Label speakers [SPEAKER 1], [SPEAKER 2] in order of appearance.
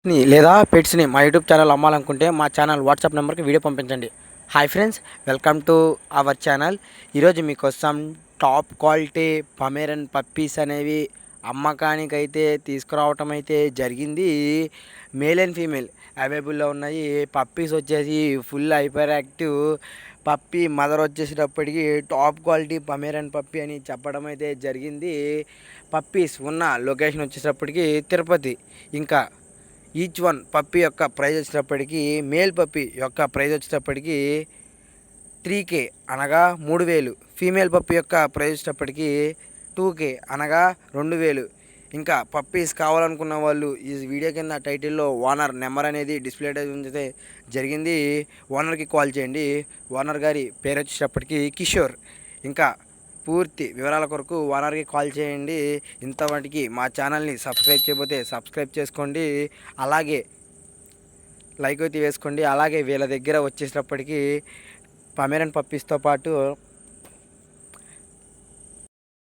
[SPEAKER 1] లేదా పెట్స్ని మా YouTube channel అమ్మాలనుకుంటే మా ఛానల్ వాట్సాప్ నెంబర్కి వీడియో పంపించండి. Hi friends, welcome to our channel. ఈరోజు మీకోసం టాప్ క్వాలిటీ పమేరన్ పప్పీస్ అనేవి అమ్మకానికైతే తీసుకురావటం అయితే జరిగింది. మేల్ అండ్ ఫీమేల్ అవైలబుల్లో ఉన్నాయి. పప్పీస్ వచ్చేసి full hyper active puppy. Mother వచ్చేసేటప్పటికి టాప్ క్వాలిటీ పమేరన్ పప్పీ అని చెప్పడం అయితే జరిగింది. పప్పీస్ ఉన్న లొకేషన్ వచ్చేటప్పటికి తిరుపతి. ఇంకా ఈచ్ వన్ పప్పీ యొక్క ప్రైజ్ వచ్చేటప్పటికి మేల్ పప్పీ యొక్క ప్రైజ్ వచ్చేటప్పటికి 3K అనగా 3000. ఫీమేల్ పప్పీ యొక్క ప్రైజ్ వచ్చేటప్పటికి 2K అనగా 2000. ఇంకా పప్పీస్ కావాలనుకున్న వాళ్ళు ఈ వీడియో కింద టైటిల్లో ఓనర్ నెంబర్ అనేది డిస్ప్లే అయితే జరిగింది. ఓనర్కి కాల్ చేయండి. ఓనర్ గారి పేరు వచ్చేటప్పటికి కిషోర్. ఇంకా పూర్తి వివరాల కొరకు ఓనర్కి కాల్ చేయండి. ఇంతవాటికి మా ఛానల్ని సబ్స్క్రైబ్ చేయకపోతే సబ్స్క్రైబ్ చేసుకోండి. అలాగే లైక్ అయితే వేసుకోండి. అలాగే వీళ్ళ దగ్గర వచ్చేటప్పటికి పమేరన్ పప్పీస్తో పాటు